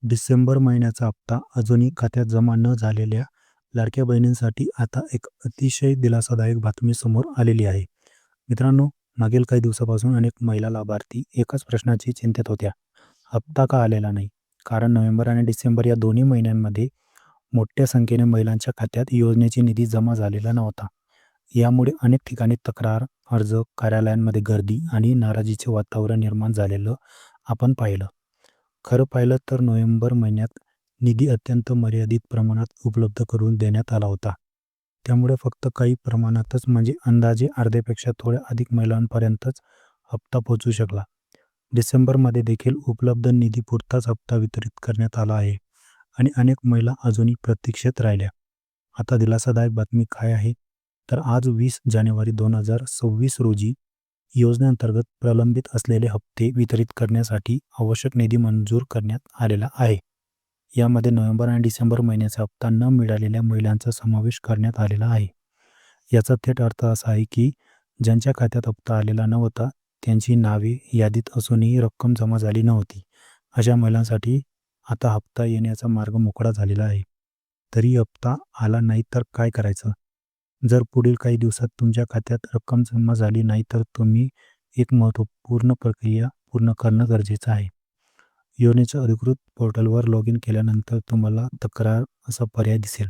डिसेंबर महिन्याचा हप्ता अजूनही खात्यात जमा न झालेल्या लाडक्या बहिणींसाठी आता एक अतिशय दिलासादायक बातमी समोर आलेली आहे. मित्रांनो, मागील काही दिवसापासून अनेक महिला लाभार्थी एकाच प्रश्नाची चिंतेत होत्या. हप्ता का आलेला नाही? कारण नोव्हेंबर आणि डिसेंबर या दोन्ही महिन्यांमध्ये मोठ्या संख्येने महिलांच्या खात्यात योजनेची निधी जमा झालेला नव्हता. यामुळे अनेक ठिकाणी तक्रार, अर्ज, कार्यालयांमध्ये गर्दी आणि नाराजीचे वातावरण निर्माण झालेलं आपण पाहिलं. खरं पाहिलं तर नोव्हेंबर महिन्यात निधी अत्यंत मर्यादित प्रमाणात उपलब्ध करून देण्यात आला होता. त्यामुळे फक्त काही प्रमाणातच म्हणजे अंदाजे अर्ध्यापेक्षा थोड्या अधिक महिलांपर्यंतच हप्ता पोहोचू शकला. डिसेंबरमध्ये देखील उपलब्ध निधीपुरताच हप्ता वितरित करण्यात आला आहे आणि अनेक महिला अजूनही प्रतीक्षेत राहिल्या. आता दिलासादायक बातमी काय आहे? तर आज 20 जानेवारी 2026 रोजी योजनेअंतर्गत प्रलंबित असलेले हप्ते वितरित करण्यासाठी आवश्यक निधी मंजूर करण्यात आलेला आहे. यामध्ये नोव्हेंबर आणि डिसेंबर महिन्याचा हप्ता न मिळालेल्या महिलांचा समावेश करण्यात आलेला आहे. याचा थेट अर्थ असा आहे की ज्यांच्या खात्यात हप्ता आलेला नव्हता त्यांची नावे यादीत असूनही रक्कम जमा झाली नव्हती. अशा महिलांसाठी आता हप्ता येण्याचा मार्ग मोकळा झालेला आहे. तरी हप्ता आला नाही तर काय करायचं? जर पुढील काही दिवसात तुमच्या खात्यात रक्कम जमा झाली नाही तर तुम्ही एक महत्त्वपूर्ण प्रक्रिया पूर्ण करणं गरजेचं आहे. योजनेच्या अधिकृत पोर्टलवर लॉग इन केल्यानंतर तुम्हाला तक्रार असा पर्याय दिसेल.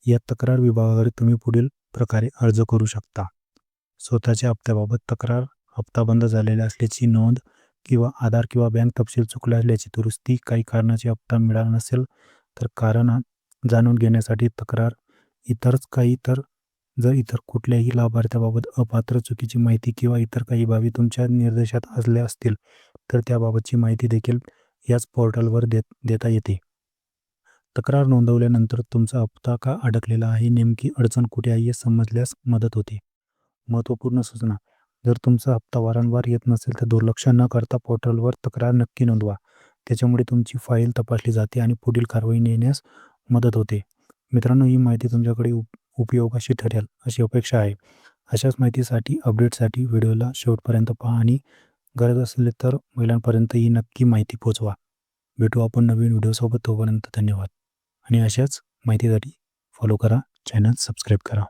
या तक्रार विभागाकडे तुम्ही पुढील प्रकारे अर्ज करू शकता. स्वतःच्या हप्त्याबाबत तक्रार, हप्ता बंद झालेला असल्याची नोंद किंवा आधार किंवा बँक तपशील चुकला असल्याची दुरुस्ती, काही कारणाची हप्ता मिळाला नसेल तर कारण जाणून घेण्यासाठी तक्रार, जर इतर कुठल्याही लाभार्थ्याबाबत अपात्र चुकीची माहिती किंवा इतर काही बाबी तुमच्या निर्देशात असल्या असतील तर त्याबाबतची माहिती देखील याच पोर्टलवर देता येते. तक्रार नोंदवल्यानंतर तुमचा हप्ता का अडकलेला आहे, नेमकी अडचण कुठे आहे हे समजल्यास मदत होते. महत्त्वपूर्ण सूचना: जर तुमचा हप्ता वारंवार येत नसेल तर दुर्लक्ष न करता पोर्टलवर तक्रार नक्की नोंदवा. त्याच्यामुळे तुमची फाईल तपासली जाते आणि पुढील कारवाई नेण्यास मदत होते. मित्रांनो, ही माहिती तुमच्याकडे उपयोगाशी ठरेल अशी अपेक्षा आहे. अशाच माहितीसाठी, अपडेटसाठी व्हिडिओला शेवटपर्यंत पहा आणि गरज असेल तर महिलांपर्यंत ही नक्की माहिती पोहोचवा. भेटू आपण नवीन व्हिडिओसोबत. तोपर्यंत धन्यवाद आणि अशाच माहितीसाठी फॉलो करा, चॅनल सबस्क्राईब करा.